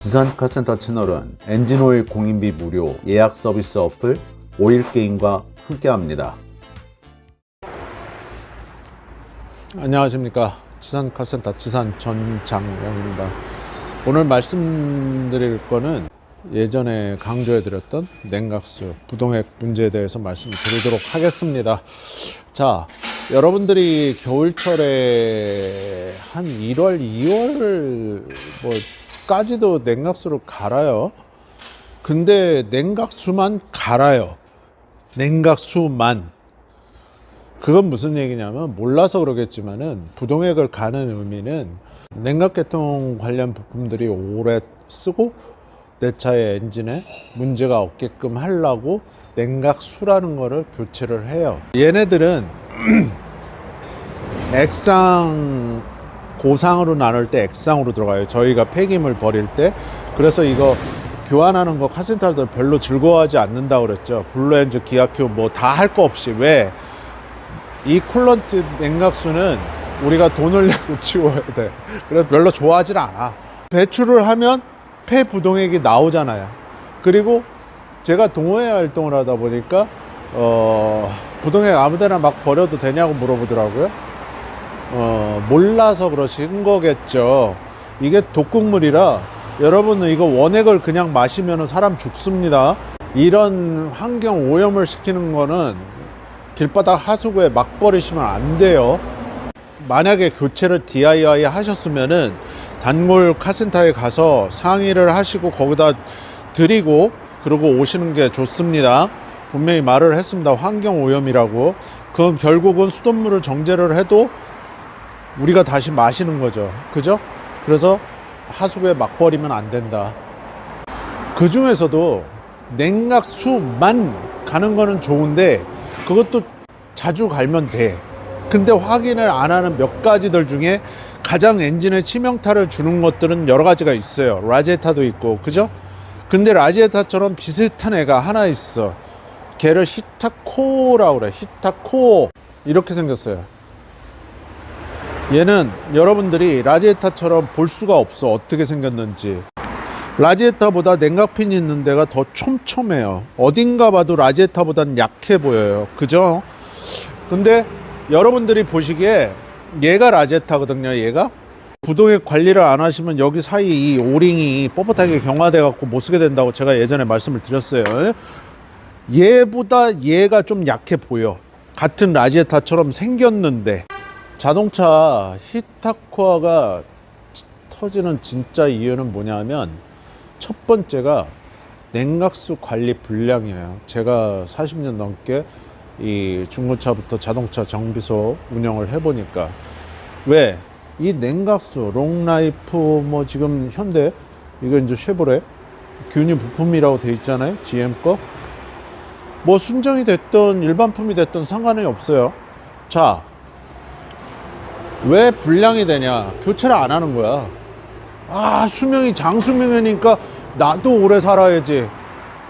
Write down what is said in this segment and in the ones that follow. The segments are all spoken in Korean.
지산 카센터 채널은 엔진오일 공인비 무료 예약 서비스 어플 오일게임과 함께합니다. 안녕하십니까. 지산 카센터 지산 전장영입니다. 오늘 말씀드릴 거는 예전에 강조해드렸던 냉각수 부동액 문제에 대해서 말씀드리도록 하겠습니다. 자, 여러분들이 겨울철에 한 1월, 2월 까지도 냉각수를 갈아요. 근데 냉각수만 갈아요. 냉각수만. 그건 무슨 얘기냐면, 몰라서 그러겠지만은 부동액을 가는 의미는 냉각계통 관련 부품들이 오래 쓰고 내 차의 엔진에 문제가 없게끔 하려고 냉각수라는 거를 교체를 해요. 얘네들은 액상 고상으로 나눌 때 액상으로 들어가요. 저희가 폐기물 버릴 때. 그래서 이거 교환하는 거 카센터들 별로 즐거워하지 않는다 그랬죠. 블루엔즈, 기아큐 뭐 다 할 거 없이. 왜? 이 쿨런트 냉각수는 우리가 돈을 내고 치워야 돼. 그래서 별로 좋아하질 않아. 배출을 하면 폐부동액이 나오잖아요. 그리고 제가 동호회 활동을 하다 보니까 부동액 아무데나 막 버려도 되냐고 물어보더라고요. 몰라서 그러신 거겠죠. 이게 독극물이라 여러분은 이거 원액을 그냥 마시면 사람 죽습니다. 이런 환경 오염을 시키는 거는 길바닥 하수구에 막 버리시면 안 돼요. 만약에 교체를 DIY 하셨으면은 단골 카센터에 가서 상의를 하시고 거기다 드리고 그러고 오시는 게 좋습니다. 분명히 말을 했습니다. 환경 오염이라고. 그건 결국은 수돗물을 정제를 해도 우리가 다시 마시는 거죠. 그죠? 그래서 하수구에 막 버리면 안 된다. 그 중에서도 냉각수만 가는 거는 좋은데 그것도 자주 갈면 돼. 근데 확인을 안 하는 몇 가지들 중에 가장 엔진에 치명타를 주는 것들은 여러 가지가 있어요. 라제타도 있고, 그죠? 근데 라제타처럼 비슷한 애가 하나 있어. 걔를 히타코라고 그래. 히타코. 이렇게 생겼어요. 얘는 여러분들이 라제타처럼 볼 수가 없어. 어떻게 생겼는지. 라제타보다 냉각핀이 있는 데가 더 촘촘해요. 어딘가 봐도 라제타보다는 약해 보여요. 그죠? 근데 여러분들이 보시기에 얘가 라제타거든요. 얘가 부동액 관리를 안 하시면 여기 사이 이 오링이 뻣뻣하게 경화돼 갖고 못 쓰게 된다고 제가 예전에 말씀을 드렸어요. 얘보다 얘가 좀 약해 보여. 같은 라제타처럼 생겼는데. 자동차 히타코아가 터지는 진짜 이유는 뭐냐면 첫 번째가 냉각수 관리 불량이에요. 제가 40년 넘게 이 중고차부터 자동차 정비소 운영을 해보니까 왜? 이 냉각수 롱라이프 뭐 지금 현대 이거 이제 쉐보레 균일 부품이라고 돼 있잖아요. GM 거 뭐 순정이 됐든 일반품이 됐든 상관이 없어요. 자, 왜 불량이 되냐? 교체를 안 하는 거야. 아, 수명이 장수명이니까 나도 오래 살아야지.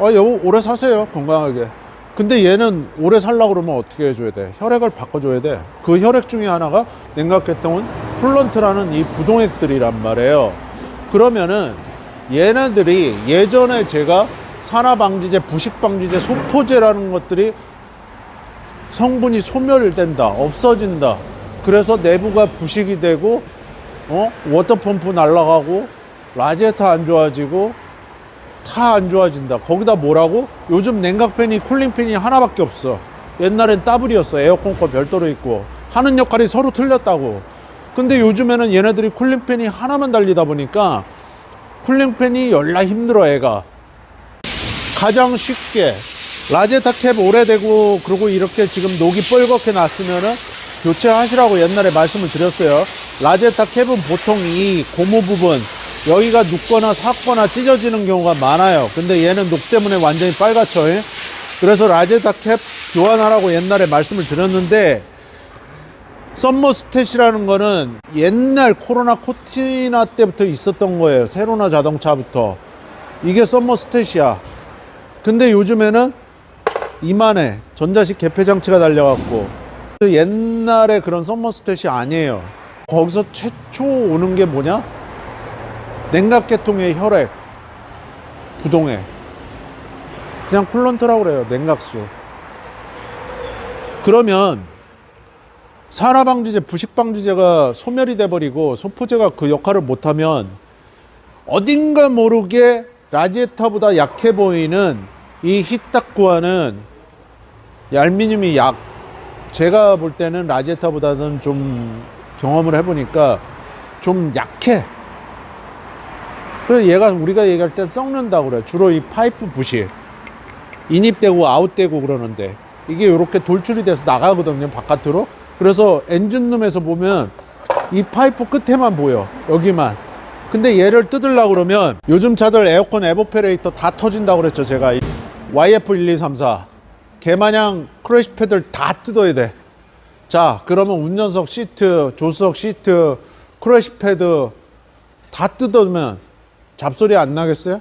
여보 오래 사세요, 건강하게. 근데 얘는 오래 살려고 그러면 어떻게 해줘야 돼? 혈액을 바꿔줘야 돼. 그 혈액 중에 하나가 냉각계통은 쿨런트라는 이 부동액들이란 말이에요. 그러면은 얘네들이 예전에 제가 산화방지제, 부식방지제, 소포제라는 것들이 성분이 소멸된다, 없어진다. 그래서 내부가 부식이 되고 워터펌프 날아가고 라지에터 안 좋아지고 다 안 좋아진다. 거기다 뭐라고? 요즘 냉각팬이 쿨링팬이 하나밖에 없어. 옛날엔 더블이었어. 에어컨 거 별도로 있고 하는 역할이 서로 틀렸다고. 근데 요즘에는 얘네들이 쿨링팬이 하나만 달리다 보니까 쿨링팬이 열나 힘들어. 애가 가장 쉽게 라제타 캡 오래되고 그리고 이렇게 지금 녹이 뻘겋게 났으면은 교체하시라고 옛날에 말씀을 드렸어요. 라제타 캡은 보통 이 고무 부분 여기가 눕거나 삭거나 찢어지는 경우가 많아요. 근데 얘는 녹 때문에 완전히 빨갛죠. 그래서 라제타 캡 교환하라고 옛날에 말씀을 드렸는데 썸머스탯이라는 거는 옛날 코로나 코티나 때부터 있었던 거예요. 세로나 자동차부터. 이게 썸머스탯이야. 근데 요즘에는 이만해. 전자식 개폐 장치가 달려갖고 옛날에 그런 썸머스탯이 아니에요. 거기서 최초 오는 게 뭐냐? 냉각계통의 혈액. 부동해. 그냥 쿨런트라고 그래요. 냉각수. 그러면 산화방지제, 부식방지제가 소멸이 돼버리고 소포제가 그 역할을 못하면 어딘가 모르게 라지에타보다 약해 보이는 이 히타쿠아는 알루미늄이 제가 볼 때는 라지에타보다는 좀 경험을 해보니까 좀 약해. 그래서 얘가 우리가 얘기할 때 썩는다고 그래. 주로 이 파이프 부식 인입되고 아웃되고 그러는데 이게 이렇게 돌출이 돼서 나가거든요, 바깥으로. 그래서 엔진룸에서 보면 이 파이프 끝에만 보여, 여기만. 근데 얘를 뜯으려고 그러면 요즘 차들 에어컨 에버페레이터 다 터진다고 그랬죠, 제가. YF1234 개마냥 크래시 패드를 다 뜯어야 돼. 자, 그러면 운전석 시트, 조수석 시트, 크래시 패드 다 뜯으면 잡소리 안 나겠어요?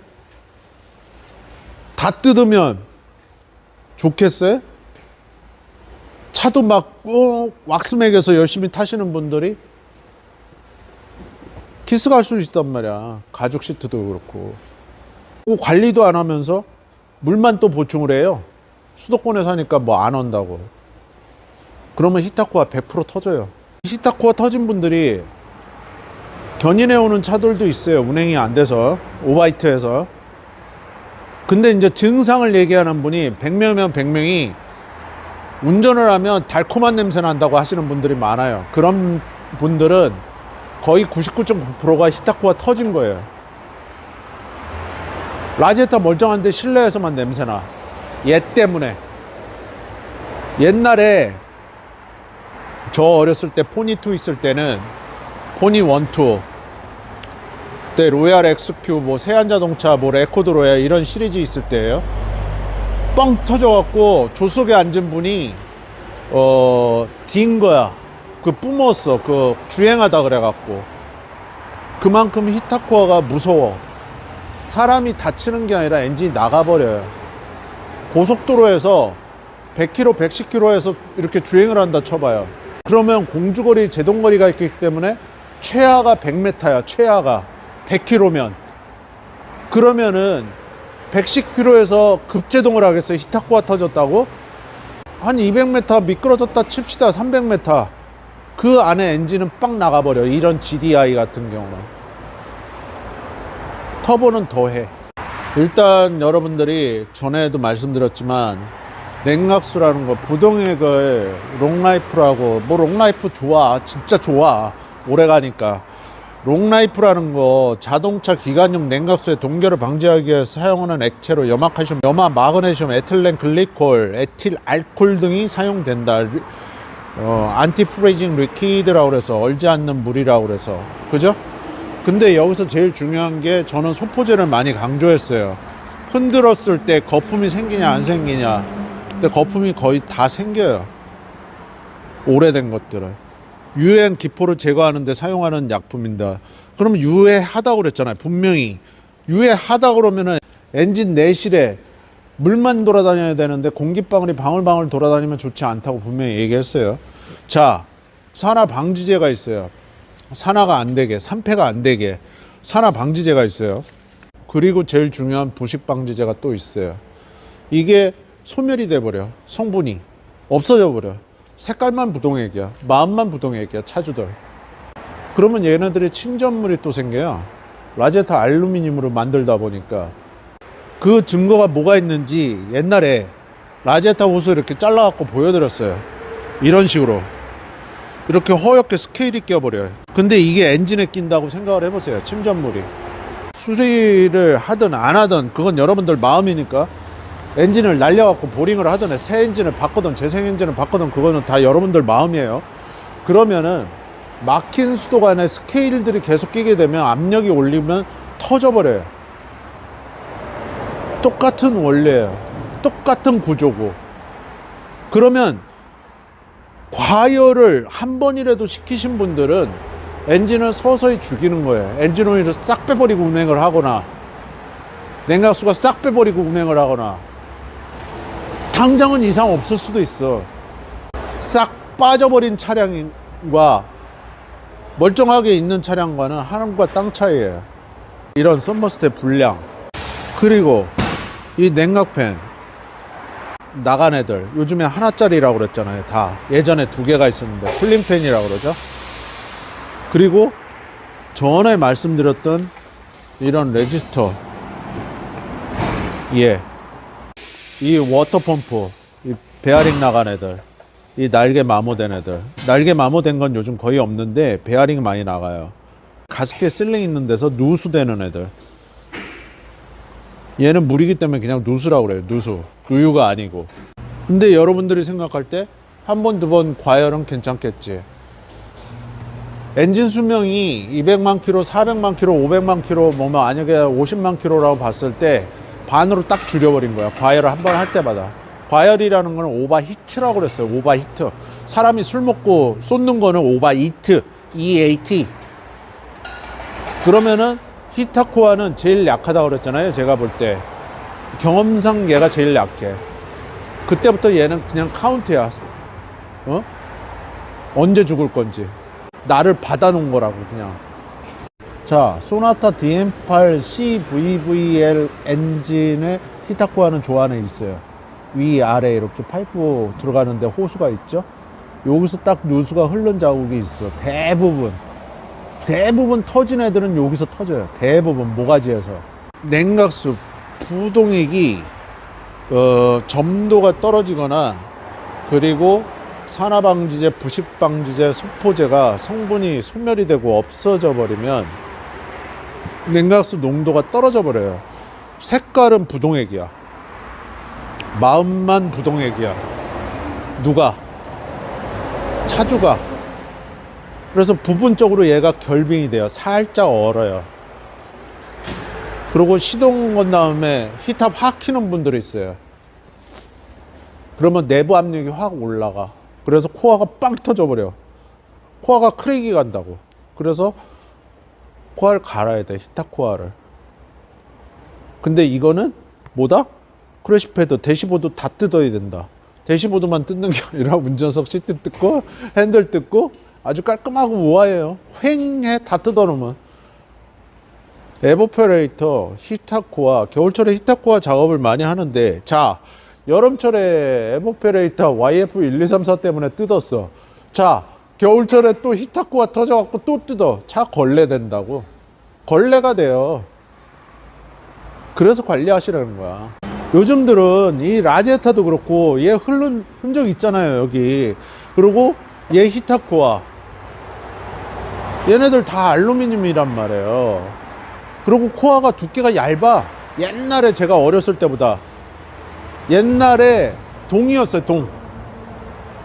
다 뜯으면 좋겠어요? 차도 막 왁스맥에서 열심히 타시는 분들이 키스 갈 수 있단 말이야. 가죽 시트도 그렇고. 관리도 안 하면서 물만 또 보충을 해요. 수도권에 사니까 뭐 안 한다고. 그러면 히타쿠아 100% 터져요. 히타쿠아 터진 분들이 견인해 오는 차들도 있어요. 운행이 안 돼서, 오바이트에서. 근데 이제 증상을 얘기하는 분이 100명이면 100명이 운전을 하면 달콤한 냄새 난다고 하시는 분들이 많아요. 그런 분들은 거의 99.9%가 히타쿠아 터진 거예요. 라지에타 멀쩡한데 실내에서만 냄새나. 얘 때문에. 옛날에 저 어렸을 때 포니2 있을 때는 포니1, 2 그때 로얄 엑스큐, 뭐 세안자동차, 뭐 레코드 로얄 이런 시리즈 있을 때예요. 뻥 터져갖고 조수석에 앉은 분이 딘 거야. 그 뿜었어. 그 주행하다 그래갖고. 그만큼 히타쿠아가 무서워. 사람이 다치는 게 아니라 엔진이 나가버려요. 고속도로에서 100km, 110km에서 이렇게 주행을 한다 쳐봐요. 그러면 공주거리, 제동거리가 있기 때문에 최하가 100m야. 최하가 100km면. 그러면은 110km에서 급제동을 하겠어요? 히타쿠아 터졌다고? 한 200m 미끄러졌다 칩시다. 300m. 그 안에 엔진은 빵 나가버려. 이런 GDI 같은 경우는. 터보는 더해. 일단 여러분들이 전에도 말씀드렸지만 냉각수라는 거, 부동액을 롱라이프라고, 뭐 롱라이프 좋아. 진짜 좋아. 오래 가니까. 롱라이프라는 거 자동차 기관용 냉각수의 동결을 방지하기 위해서 사용하는 액체로 염화칼슘, 염화 마그네슘, 에틸렌 글리콜, 에틸 알코올 등이 사용된다. 안티프레이징 리퀴드라고 그래서 얼지 않는 물이라고 그래서. 그죠? 근데 여기서 제일 중요한 게 저는 소포제를 많이 강조했어요. 흔들었을 때 거품이 생기냐 안 생기냐. 근데 거품이 거의 다 생겨요. 오래된 것들은. 유해한 기포를 제거하는 데 사용하는 약품입니다. 그러면 유해하다고 그랬잖아요. 분명히 유해하다 그러면은 엔진 내실에 물만 돌아다녀야 되는데 공기방울이 방울방울 돌아다니면 좋지 않다고 분명히 얘기했어요. 자, 산화 방지제가 있어요. 산화가 안 되게, 산패가 안 되게 산화 방지제가 있어요. 그리고 제일 중요한 부식 방지제가 또 있어요. 이게 소멸이 돼 버려. 성분이 없어져 버려. 색깔만 부동액이야. 마음만 부동액이야. 차주들. 그러면 얘네들이 침전물이 또 생겨요. 라지에타 알루미늄으로 만들다 보니까. 그 증거가 뭐가 있는지 옛날에 라지에타 호스 이렇게 잘라갖고 보여드렸어요. 이런 식으로. 이렇게 허옇게 스케일이 껴버려요. 근데 이게 엔진에 낀다고 생각을 해보세요. 침전물이. 수리를 하든 안 하든 그건 여러분들 마음이니까. 엔진을 날려갖고 보링을 하든 새 엔진을 바꾸든 재생 엔진을 바꾸든 그거는 다 여러분들 마음이에요. 그러면은 막힌 수도관에 스케일들이 계속 끼게 되면 압력이 올리면 터져버려요. 똑같은 원리예요. 똑같은 구조고. 그러면 과열을 한 번이라도 시키신 분들은 엔진을 서서히 죽이는 거예요. 엔진 오일을 싹 빼버리고 운행을 하거나 냉각수가 싹 빼버리고 운행을 하거나 당장은 이상 없을 수도 있어. 싹 빠져버린 차량과 멀쩡하게 있는 차량과는 하늘과 땅 차이예요. 이런 썸머스텝 불량, 그리고 이 냉각팬 나간 애들 요즘에 하나짜리라고 그랬잖아요. 다 예전에 두 개가 있었는데 쿨링팬이라고 그러죠. 그리고 전에 말씀드렸던 이런 레지스터, 예, 이 워터펌프, 이 베어링 나간 애들, 이 날개 마모된 애들. 날개 마모된 건 요즘 거의 없는데 베어링이 많이 나가요. 가스켓 실링 있는 데서 누수되는 애들. 얘는 물이기 때문에 그냥 누수라고 그래요. 누수. 우유가 아니고. 근데 여러분들이 생각할 때 한 번, 두 번 과열은 괜찮겠지. 엔진 수명이 200만 킬로, 400만 킬로, 500만 킬로, 뭐 만약에 50만 킬로라고 봤을 때 반으로 딱 줄여버린 거야. 과열을 한 번 할 때마다. 과열이라는 거는 오버히트라고 그랬어요. 오버히트. 사람이 술 먹고 쏟는 거는 오버히트, EAT. 그러면은 히타코아는 제일 약하다고 그랬잖아요. 제가 볼 때 경험상 얘가 제일 약해. 그때부터 얘는 그냥 카운트야. 언제 죽을 건지 나를 받아놓은 거라고 그냥. 자, 소나타 DM8 CVVL 엔진의 히타코아는 조 안에 있어요. 위아래 이렇게 파이프 들어가는데 호수가 있죠. 여기서 딱 누수가 흐른 자국이 있어. 대부분 터진 애들은 여기서 터져요. 대부분 모가지에서. 냉각수 부동액이 점도가 떨어지거나, 그리고 산화방지제, 부식방지제, 소포제가 성분이 소멸이 되고 없어져 버리면 냉각수 농도가 떨어져 버려요. 색깔은 부동액이야. 마음만 부동액이야. 누가? 차주가. 그래서 부분적으로 얘가 결빙이 돼요. 살짝 얼어요. 그리고 시동 건 다음에 히탑 확 키는 분들이 있어요. 그러면 내부 압력이 확 올라가. 그래서 코어가 빵 터져버려. 코어가 크랙이 간다고. 그래서 코어를 갈아야 돼. 히탑 코어를. 근데 이거는 뭐다? 크래시패드, 대시보드 다 뜯어야 된다. 대시보드만 뜯는 게 아니라 운전석 시트 뜯고 핸들 뜯고 아주 깔끔하고 우아해요. 휑해. 다 뜯어놓으면. 에버퍼레이터, 히타코아, 겨울철에 히타코아 작업을 많이 하는데, 자, 여름철에 에버퍼레이터 YF1234 때문에 뜯었어. 자, 겨울철에 또 히타코아 터져갖고 또 뜯어. 차 걸레 된다고. 걸레가 돼요. 그래서 관리하시라는 거야. 요즘들은 이 라제타도 그렇고 얘 흐른 흔적 있잖아요, 여기. 그리고 얘 히타코아, 얘네들 다 알루미늄이란 말이에요. 그리고 코어가 두께가 얇아. 옛날에 제가 어렸을 때보다. 옛날에 동이었어요, 동.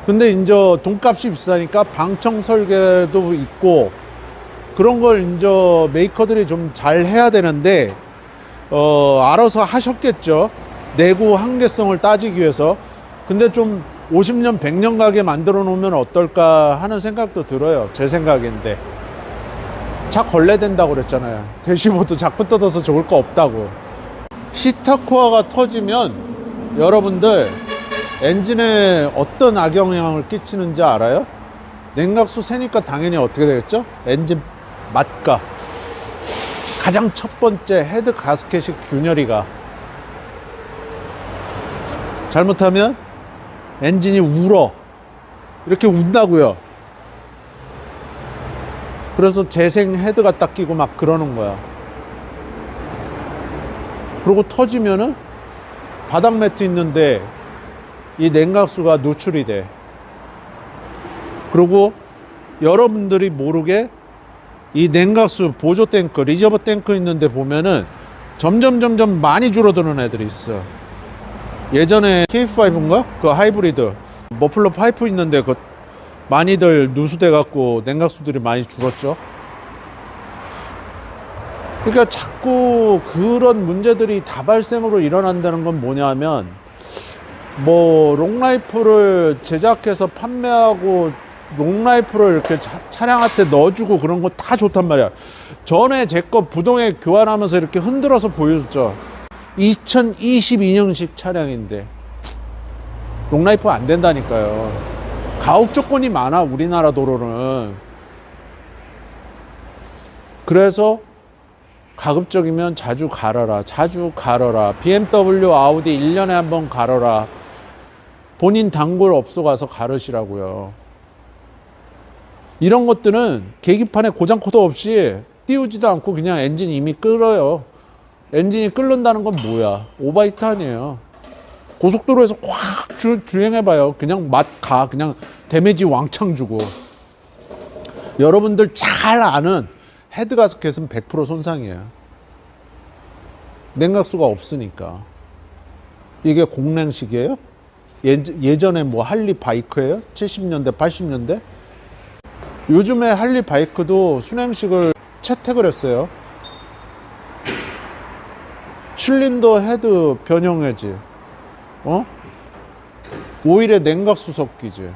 근데 이제 돈값이 비싸니까 방청 설계도 있고 그런 걸 이제 메이커들이 좀 잘 해야 되는데 알아서 하셨겠죠. 내구 한계성을 따지기 위해서. 근데 좀 50년 100년 가게 만들어 놓으면 어떨까 하는 생각도 들어요. 제 생각인데. 차 걸레된다고 그랬잖아요. 대시보드 자꾸 뜯어서 좋을 거 없다고. 히타코아가 터지면 여러분들 엔진에 어떤 악영향을 끼치는지 알아요? 냉각수 새니까 당연히 어떻게 되겠죠? 엔진 맛가. 가장 첫 번째 헤드 가스켓이 균열이 가. 잘못하면 엔진이 울어. 이렇게 운다고요. 그래서 재생 헤드가 딱 끼고 막 그러는 거야. 그리고 터지면은 바닥 매트 있는데 이 냉각수가 노출이 돼. 그리고 여러분들이 모르게 이 냉각수 보조 탱크, 리저버 탱크 있는데 보면은 점점 많이 줄어드는 애들이 있어. 예전에 K5인가? 그 하이브리드 머플러 파이프 있는데 그 많이들 누수돼 갖고 냉각수들이 많이 줄었죠. 그러니까 자꾸 그런 문제들이 다발생으로 일어난다는 건 뭐냐면, 뭐 롱라이프를 제작해서 판매하고 롱라이프를 이렇게 차량한테 넣어주고 그런 거 다 좋단 말이야. 전에 제 거 부동액 교환하면서 이렇게 흔들어서 보여줬죠. 2022년식 차량인데 롱라이프 안 된다니까요. 가혹 조건이 많아, 우리나라 도로는. 그래서 가급적이면 자주 갈아라. 자주 갈아라. BMW, 아우디 1년에 한 번 갈아라. 본인 단골 업소 가서 갈으시라고요. 이런 것들은 계기판에 고장 코드 없이 띄우지도 않고 그냥 엔진 이미 끓어요. 엔진이 끓는다는 건 뭐야? 오바이트 아니에요. 고속도로에서 확 주행해봐요. 그냥 맛 가. 그냥 데미지 왕창 주고. 여러분들 잘 아는 헤드가스켓은 100% 손상이에요. 냉각수가 없으니까. 이게 공랭식이에요? 예전에 뭐 할리 바이크예요? 70년대, 80년대? 요즘에 할리 바이크도 순행식을 채택을 했어요. 실린더 헤드 변형해지. 오일에 냉각수 섞이지.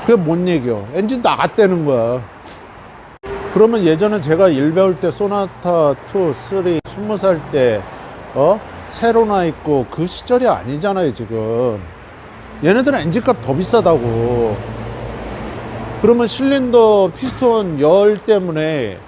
그게 뭔 얘기야? 엔진 나갔다는 거야. 그러면 예전에 제가 일 배울 때 소나타 2, 3, 20살 때 세로나 있고 그 시절이 아니잖아요 지금. 얘네들은 엔진값 더 비싸다고. 그러면 실린더 피스톤 열 때문에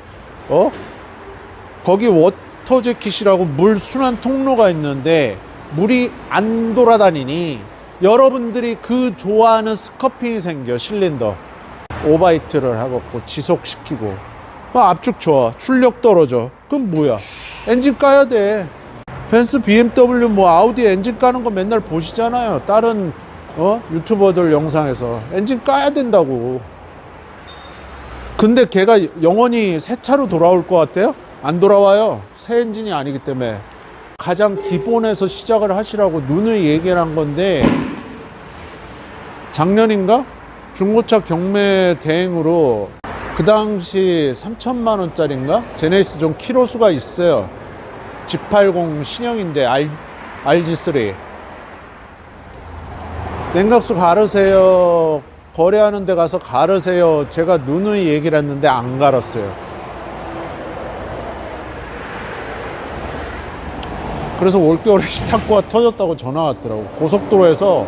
거기 워터 재킷이라고 물 순환 통로가 있는데 물이 안 돌아다니니 여러분들이 그 좋아하는 스커핑이 생겨. 실린더 오바이트를 하고 지속시키고 압축 좋아, 출력 떨어져. 그럼 뭐야? 엔진 까야 돼. 벤츠, BMW, 뭐 아우디 엔진 까는 거 맨날 보시잖아요. 다른 유튜버들 영상에서 엔진 까야 된다고. 근데 걔가 영원히 새 차로 돌아올 것 같아요? 안 돌아와요. 새 엔진이 아니기 때문에. 가장 기본에서 시작을 하시라고 누누이 얘기를 한 건데, 작년인가? 중고차 경매 대행으로 그 당시 3천만 원짜리인가? 제네시스 좀 키로수가 있어요. G80 신형인데 RG3. 냉각수 갈으세요. 거래하는 데 가서 갈으세요. 제가 누누이 얘기를 했는데 안 갈았어요. 그래서 올겨울에 히타코가 터졌다고 전화 왔더라고. 고속도로에서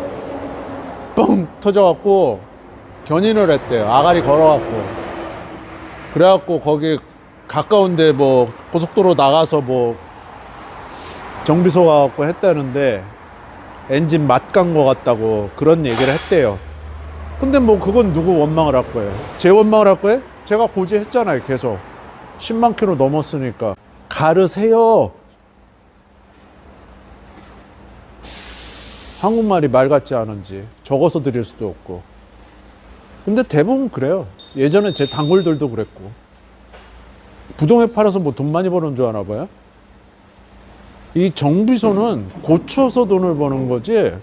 뻥 터져갖고 견인을 했대요. 아가리 걸어갖고. 그래갖고 거기 가까운데 뭐 고속도로 나가서 뭐 정비소 가갖고 했다는데 엔진 맛 간 것 같다고 그런 얘기를 했대요. 근데 뭐 그건 누구 원망을 할 거예요? 제 원망을 할 거예요? 제가 고지했잖아요. 계속 10만 킬로 넘었으니까. 갈으세요. 한국말이 말 같지 않은지 적어서 드릴 수도 없고. 근데 대부분 그래요. 예전에 제 단골들도 그랬고. 부동에 팔아서 뭐 돈 많이 버는 줄 아나 봐요? 이 정비소는 고쳐서 돈을 버는 거지,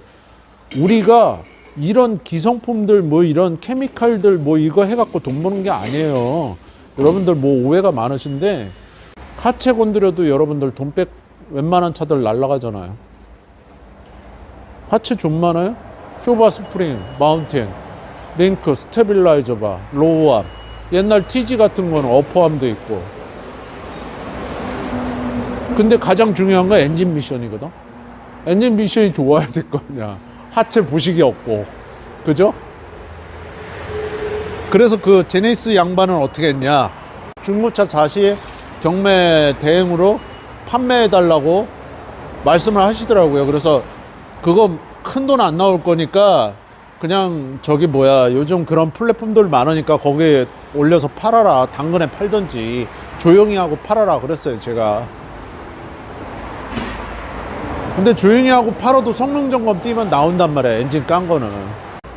우리가 이런 기성품들 뭐 이런 케미칼들 뭐 이거 해갖고 돈 버는 게 아니에요. 여러분들 뭐 오해가 많으신데, 하체 건드려도 여러분들 돈 백 웬만한 차들 날라가잖아요. 하체 좀 많아요? 쇼바 스프링, 마운틴, 링크, 스테빌라이저 바, 로우암. 옛날 TG 같은 거는 어퍼암도 있고. 근데 가장 중요한 건 엔진 미션이거든. 엔진 미션이 좋아야 될 거 아니야. 하체 부식이 없고. 그죠? 그래서 그 제네시스 양반은 어떻게 했냐. 중고차 사시 경매 대행으로 판매해달라고 말씀을 하시더라고요. 그래서 그거 큰 돈 안 나올 거니까 그냥 저기 뭐야, 요즘 그런 플랫폼들 많으니까 거기에 올려서 팔아라. 당근에 팔던지 조용히 하고 팔아라 그랬어요, 제가. 근데 조용히 하고 팔아도 성능 점검 띄면 나온단 말이야. 엔진 깐 거는.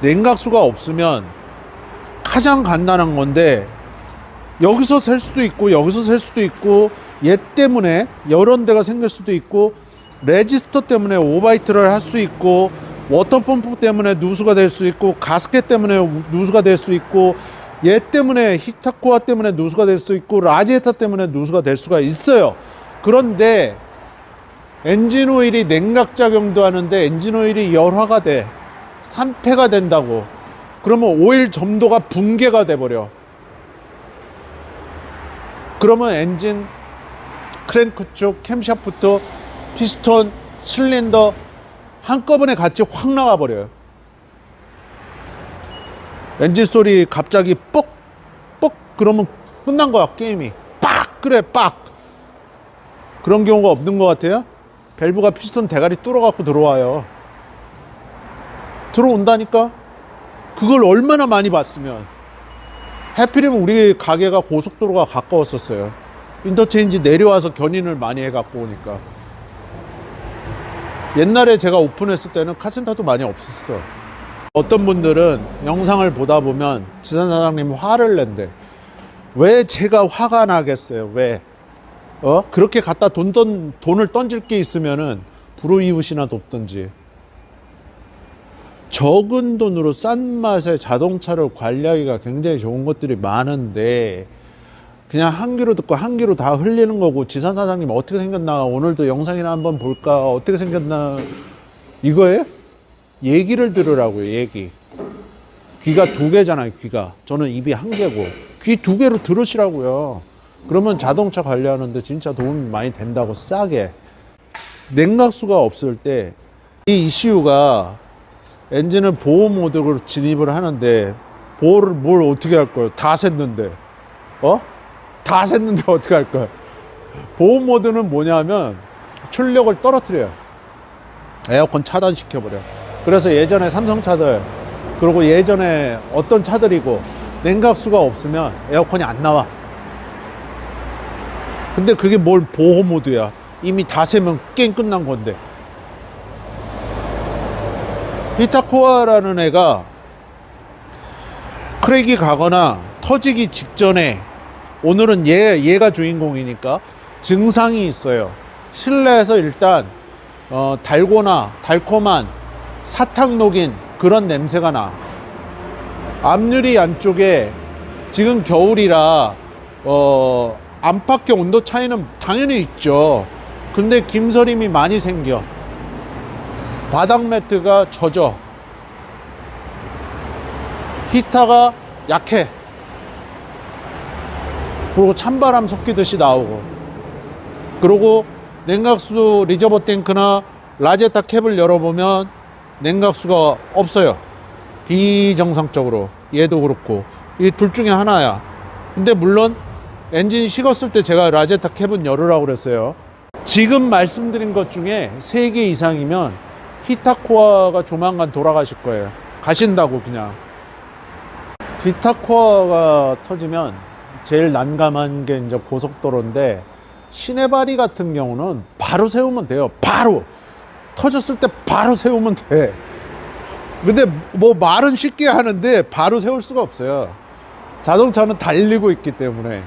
냉각수가 없으면 가장 간단한 건데, 여기서 셀 수도 있고 여기서 셀 수도 있고, 얘 때문에 여러 데가 생길 수도 있고, 레지스터 때문에 오바이트를 할 수 있고, 워터펌프 때문에 누수가 될 수 있고, 가스켓 때문에 누수가 될 수 있고, 얘 때문에 히타코아 때문에 누수가 될 수 있고, 라지에타 때문에 누수가 될 수가 있어요. 그런데 엔진 오일이 냉각작용도 하는데 엔진 오일이 열화가 돼. 산패가 된다고. 그러면 오일 점도가 붕괴가 돼버려. 그러면 엔진, 크랭크 쪽, 캠샤프트, 피스톤, 실린더 한꺼번에 같이 확 나가버려요. 엔진 소리 갑자기 뻑뻑 그러면 끝난 거야, 게임이. 빡! 그래, 빡! 그런 경우가 없는 것 같아요? 밸브가 피스톤 대가리 뚫어갖고 들어와요. 들어온다니까? 그걸 얼마나 많이 봤으면. 해필이면 우리 가게가 고속도로가 가까웠었어요. 인터체인지 내려와서 견인을 많이 해갖고 오니까. 옛날에 제가 오픈했을 때는 카센터도 많이 없었어. 어떤 분들은 영상을 보다 보면 지산 사장님 화를 낸대. 왜 제가 화가 나겠어요? 왜? 그렇게 갖다 돈을 던질 게 있으면은 불우이웃이나 돕든지. 적은 돈으로 싼 맛의 자동차를 관리하기가 굉장히 좋은 것들이 많은데 그냥 한 귀로 듣고 한 귀로 다 흘리는 거고, 지산 사장님 어떻게 생겼나, 오늘도 영상이나 한번 볼까, 어떻게 생겼나, 이거예요? 얘기를 들으라고요. 얘기. 귀가 2개잖아요. 귀가. 저는 입이 1개고 귀 2개로 들으시라고요. 그러면 자동차 관리하는데 진짜 도움이 많이 된다고. 싸게. 냉각수가 없을 때 이 ECU가 엔진을 보호 모드로 진입을 하는데 보호를 뭘 어떻게 할 거예요? 다 샜는데. 다 샜는데 어떻게 할 거예요? 보호 모드는 뭐냐면 출력을 떨어뜨려요. 에어컨 차단시켜버려. 그래서 예전에 삼성차들, 그리고 예전에 어떤 차들이고 냉각수가 없으면 에어컨이 안 나와. 근데 그게 뭘 보호 모드야. 이미 다 세면 게임 끝난 건데. 히타코아라는 애가 크랙이 가거나 터지기 직전에, 오늘은 얘가 주인공이니까 증상이 있어요. 실내에서 일단 달고나 달콤한 사탕 녹인 그런 냄새가 나. 앞유리 안쪽에, 지금 겨울이라 안팎의 온도 차이는 당연히 있죠. 근데 김서림이 많이 생겨. 바닥 매트가 젖어. 히터가 약해. 그리고 찬바람 섞이듯이 나오고. 그리고 냉각수 리저버 탱크나 라제타 캡을 열어보면 냉각수가 없어요. 비정상적으로. 얘도 그렇고. 이 둘 중에 하나야. 근데 물론 엔진이 식었을 때 제가 라제타 캡은 열으라고 그랬어요. 지금 말씀드린 것 중에 3개 이상이면 히타코아가 조만간 돌아가실 거예요. 가신다고 그냥. 히타코아가 터지면 제일 난감한 게 이제 고속도로인데, 시내바리 같은 경우는 바로 세우면 돼요. 바로 터졌을 때 바로 세우면 돼. 근데 뭐 말은 쉽게 하는데 바로 세울 수가 없어요. 자동차는 달리고 있기 때문에.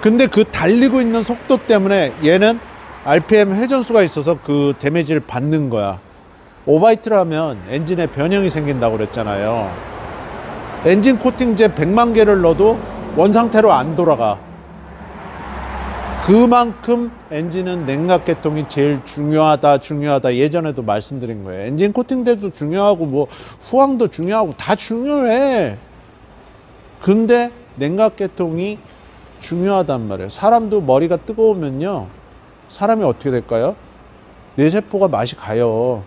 근데 그 달리고 있는 속도 때문에 얘는 RPM 회전수가 있어서 그 데미지를 받는 거야. 오바이트를 하면 엔진에 변형이 생긴다고 그랬잖아요. 엔진 코팅제 100만 개를 넣어도 원상태로 안 돌아가. 그만큼 엔진은 냉각계통이 제일 중요하다. 예전에도 말씀드린 거예요. 엔진 코팅제도 중요하고 뭐 후황도 중요하고 다 중요해. 근데 냉각계통이 중요하단 말이에요. 사람도 머리가 뜨거우면요, 사람이 어떻게 될까요? 뇌세포가 맛이 가요.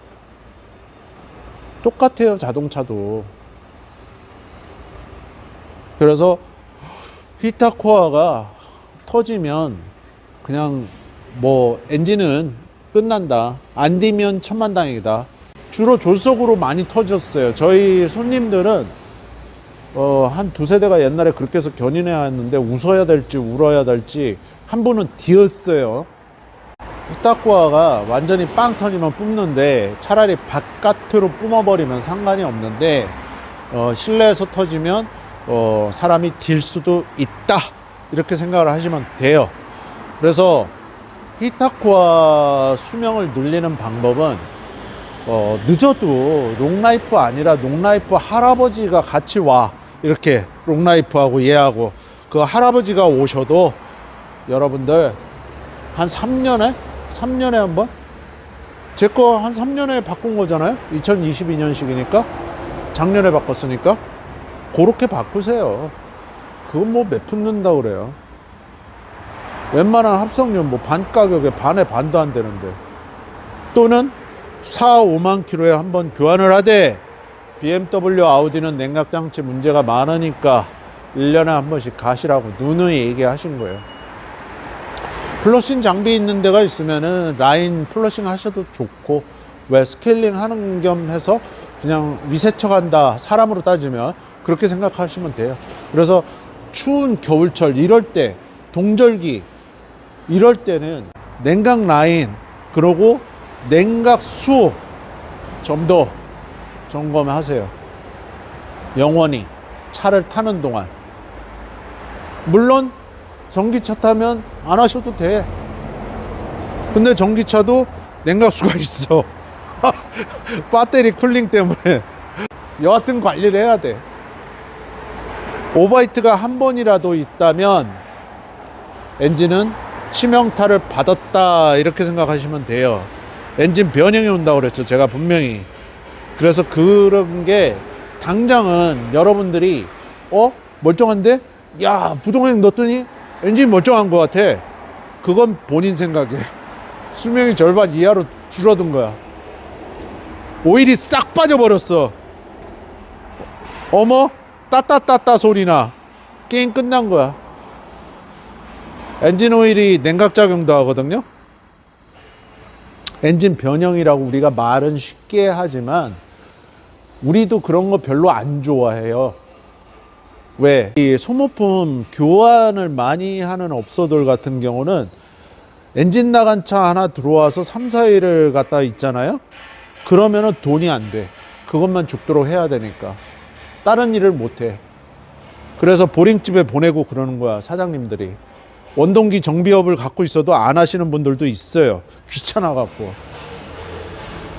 똑같아요, 자동차도. 그래서 히타코아가 터지면 그냥 뭐 엔진은 끝난다. 안 뒤면 천만다행이다. 주로 졸속으로 많이 터졌어요. 저희 손님들은 한 2세대가 옛날에 그렇게 해서 견인해 왔는데 웃어야 될지 울어야 될지, 한 분은 뒤었어요. 히타코아가 완전히 빵 터지면 뿜는데 차라리 바깥으로 뿜어버리면 상관이 없는데, 실내에서 터지면 사람이 딜 수도 있다, 이렇게 생각을 하시면 돼요. 그래서 히타코아 수명을 늘리는 방법은 늦어도 롱라이프 아니라 롱라이프 할아버지가 같이 와. 이렇게 롱라이프하고 얘하고 그 할아버지가 오셔도 여러분들 한 3년에 한 번? 제 거 한 3년에 바꾼 거잖아요. 2022년식이니까 작년에 바꿨으니까 그렇게 바꾸세요. 그건 뭐 몇 푼 든다고 그래요. 웬만한 합성료 뭐 반 가격에 반에 반도 안 되는데. 또는 4, 5만 킬로에 한번 교환을 하되, BMW, 아우디는 냉각장치 문제가 많으니까 1년에 한 번씩 가시라고 누누이 얘기하신 거예요. 플러싱 장비 있는 데가 있으면은 라인 플러싱 하셔도 좋고, 왜 스케일링 하는 겸 해서 그냥 리세처 간다, 사람으로 따지면 그렇게 생각하시면 돼요. 그래서 추운 겨울철 이럴 때, 동절기 이럴 때는 냉각 라인, 그리고 냉각 수 좀 더 점검하세요. 영원히 차를 타는 동안. 물론 전기차 타면 안 하셔도 돼. 근데 전기차도 냉각수가 있어. 배터리 쿨링 때문에. 여하튼 관리를 해야 돼. 오버히트가 한 번이라도 있다면 엔진은 치명타를 받았다, 이렇게 생각하시면 돼요. 엔진 변형이 온다고 그랬죠, 제가 분명히. 그래서 그런 게 당장은 여러분들이 멀쩡한데? 야, 부동액 넣었더니 엔진이 멀쩡한 것 같아. 그건 본인 생각이에요. 수명이 절반 이하로 줄어든 거야. 오일이 싹 빠져버렸어. 어머, 따따따따 소리나. 게임 끝난 거야. 엔진 오일이 냉각작용도 하거든요. 엔진 변형이라고 우리가 말은 쉽게 하지만 우리도 그런 거 별로 안 좋아해요. 왜? 이 소모품 교환을 많이 하는 업소들 같은 경우는 엔진 나간 차 하나 들어와서 3, 4일을 갖다 있잖아요. 그러면은 돈이 안 돼. 그것만 죽도록 해야 되니까. 다른 일을 못 해. 그래서 보링집에 보내고 그러는 거야, 사장님들이. 원동기 정비업을 갖고 있어도 안 하시는 분들도 있어요. 귀찮아 갖고.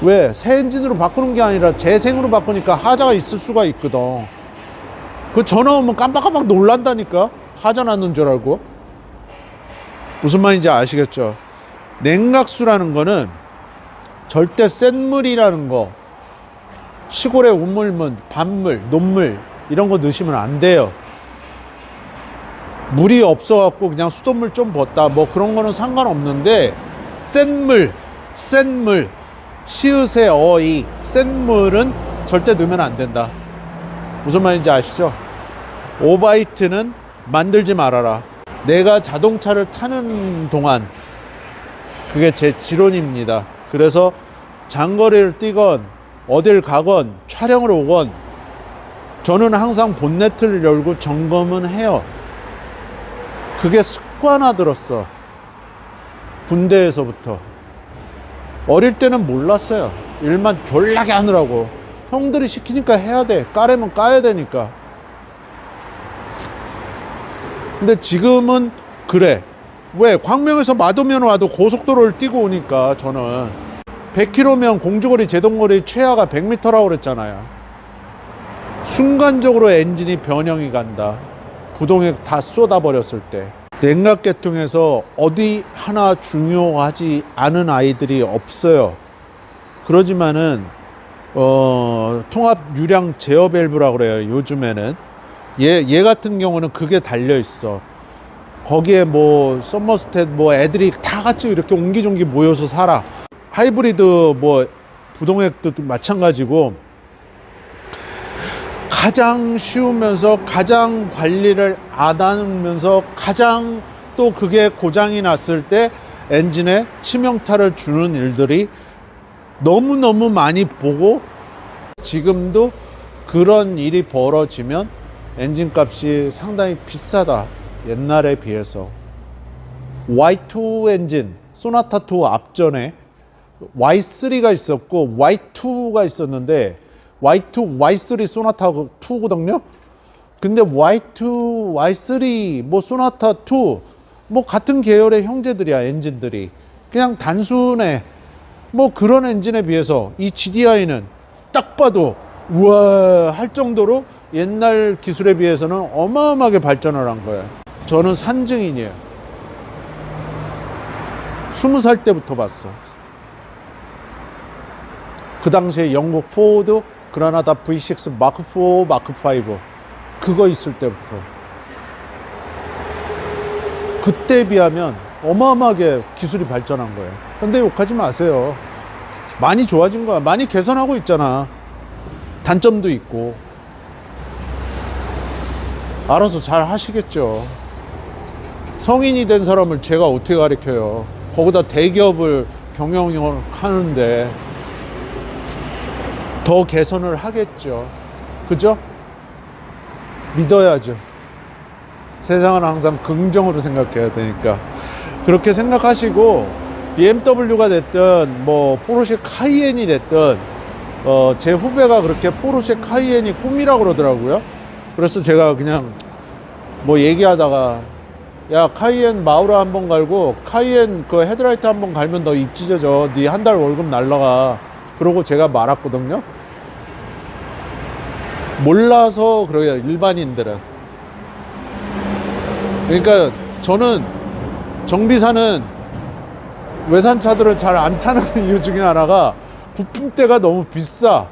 왜? 새 엔진으로 바꾸는 게 아니라 재생으로 바꾸니까 하자가 있을 수가 있거든. 그 전화 오면 깜빡깜빡 놀란다니까. 하자 났는 줄 알고. 무슨 말인지 아시겠죠? 냉각수라는 거는 절대 센 물이라는 거, 시골의 우물물, 밭물, 논물 이런 거 넣으시면 안 돼요. 물이 없어갖고 그냥 수돗물 좀 붓다, 뭐 그런 거는 상관없는데, 센 물, 시읒의 어이, 센 물은 절대 넣으면 안 된다. 무슨 말인지 아시죠? 오바이트는 만들지 말아라. 내가 자동차를 타는 동안 그게 제 지론입니다. 그래서 장거리를 뛰건 어딜 가건 촬영을 오건 저는 항상 본네트를 열고 점검은 해요. 그게 습관화 들었어. 군대에서부터. 어릴 때는 몰랐어요. 일만 졸라게 하느라고. 형들이 시키니까 해야 돼. 까려면 까야 되니까. 근데 지금은 그래. 왜? 광명에서 마도면 와도 고속도로를 뛰고 오니까 저는 100km면 공주거리 제동거리 최하가 100m라고 그랬잖아요. 순간적으로 엔진이 변형이 간다. 부동액 다 쏟아버렸을 때. 냉각계통에서 어디 하나 중요하지 않은 아이들이 없어요. 그러지만은 통합 유량 제어 밸브라고 그래요, 요즘에는. 얘 같은 경우는 그게 달려 있어. 거기에 뭐 서머스탯 뭐 애들이 다 같이 이렇게 옹기종기 모여서 살아. 하이브리드 뭐 부동액도 마찬가지고, 가장 쉬우면서 가장 관리를 안 하면서 가장 또 그게 고장이 났을 때 엔진에 치명타를 주는 일들이 너무너무 많이 보고, 지금도 그런 일이 벌어지면 엔진 값이 상당히 비싸다, 옛날에 비해서. Y2 엔진, 소나타2 앞전에 Y3가 있었고 Y2가 있었는데, Y2, Y3 소나타 2거든요. 근데 Y2, Y3, 뭐 소나타 2, 뭐 같은 계열의 형제들이야, 엔진들이. 그냥 단순해. 뭐 그런 엔진에 비해서 이 GDI는 딱 봐도 우와 할 정도로 옛날 기술에 비해서는 어마어마하게 발전을 한 거예요. 저는 산증인이에요. 20살 때부터 봤어. 그 당시에 영국 포드 그라나다 V6 마크 4, 마크 5 그거 있을 때부터. 그때에 비하면 어마어마하게 기술이 발전한 거예요. 근데 욕하지 마세요. 많이 좋아진 거야. 많이 개선하고 있잖아. 단점도 있고. 알아서 잘 하시겠죠. 성인이 된 사람을 제가 어떻게 가르쳐요? 거기다 대기업을 경영을 하는데 더 개선을 하겠죠. 그죠? 믿어야죠. 세상은 항상 긍정으로 생각해야 되니까. 그렇게 생각하시고 BMW가 됐든 뭐 포르쉐 카이엔이 됐든 제 후배가 그렇게 포르쉐 카이엔이 꿈이라고 그러더라고요. 그래서 제가 그냥 뭐 얘기하다가 야 카이엔 마우라 한번 갈고 카이엔 그 헤드라이트 한번 갈면 너 입 찢어져. 네 한 달 월급 날라가. 그러고 제가 말았거든요. 몰라서 그래요, 일반인들은. 그러니까 저는 정비사는 외산차들을 잘 안 타는 이유 중에 하나가 부품대가 너무 비싸.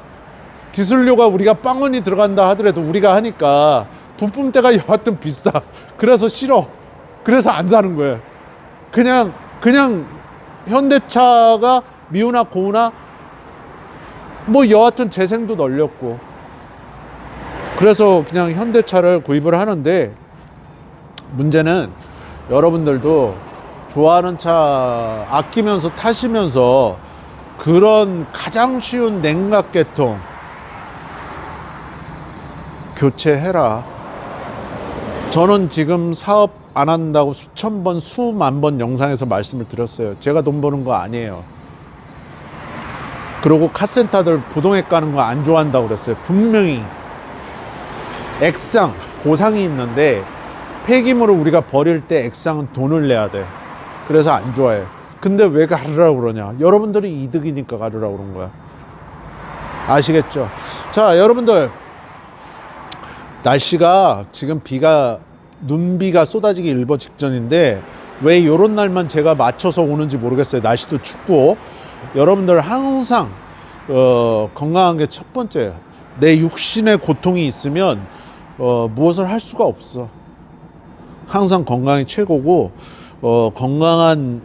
기술료가 우리가 빵원이 들어간다 하더라도 우리가 하니까 부품대가 여하튼 비싸. 그래서 싫어. 그래서 안 사는 거예요. 그냥 현대차가 미우나 고우나 뭐 여하튼 재생도 널렸고 그래서 그냥 현대차를 구입을 하는데, 문제는 여러분들도 좋아하는 차 아끼면서 타시면서 그런 가장 쉬운 냉각계통 교체해라. 저는 지금 사업 안 한다고 수천 번, 수만 번 영상에서 말씀을 드렸어요. 제가 돈 버는 거 아니에요. 그리고 카센터들 부동액 가는 거 안 좋아한다고 그랬어요. 분명히 액상, 고상이 있는데 폐기물을 우리가 버릴 때 액상은 돈을 내야 돼. 그래서 안 좋아해. 근데 왜 가르라고 그러냐? 여러분들이 이득이니까 가르라고 그런 거야. 아시겠죠? 자, 여러분들, 날씨가 지금 눈비가 쏟아지기 일보 직전인데 왜 요런 날만 제가 맞춰서 오는지 모르겠어요. 날씨도 춥고. 여러분들 항상 건강한 게 첫 번째예요. 내 육신에 고통이 있으면 무엇을 할 수가 없어. 항상 건강이 최고고, 건강한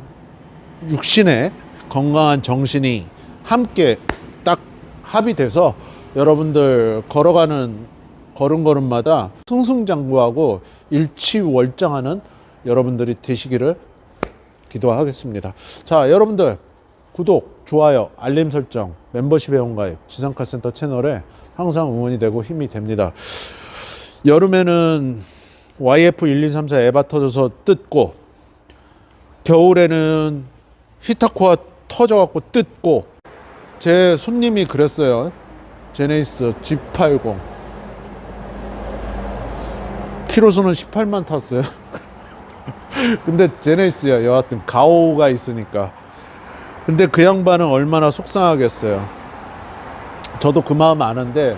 육신에 건강한 정신이 함께 딱 합의돼서 여러분들 걸어가는 걸음걸음마다 승승장구하고 일치월장하는 여러분들이 되시기를 기도하겠습니다. 자, 여러분들 구독, 좋아요, 알림 설정, 멤버십 회원가입, 지상카센터 채널에 항상 응원이 되고 힘이 됩니다. 여름에는 YF1234 에바 터져서 뜯고, 겨울에는 히타코아 터져갖고 뜯고. 제 손님이 그랬어요. 제네시스 G80 키로수는 18만 탔어요. 근데 제네시스야. 여하튼 가오가 있으니까. 근데 그 양반은 얼마나 속상하겠어요. 저도 그 마음 아는데,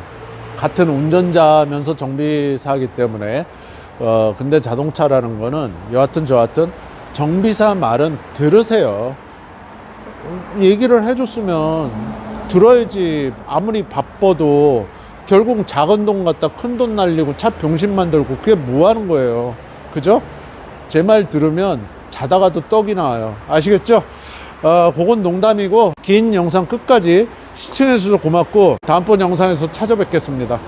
같은 운전자면서 정비사이기 때문에. 근데 자동차라는 거는 여하튼 저하튼 정비사 말은 들으세요. 얘기를 해줬으면 들어야지. 아무리 바빠도 결국 작은 돈 갖다 큰 돈 날리고 차 병신 만들고 그게 뭐 하는 거예요. 그죠? 제 말 들으면 자다가도 떡이 나와요. 아시겠죠? 그건 농담이고, 긴 영상 끝까지 시청해주셔서 고맙고 다음번 영상에서 찾아뵙겠습니다.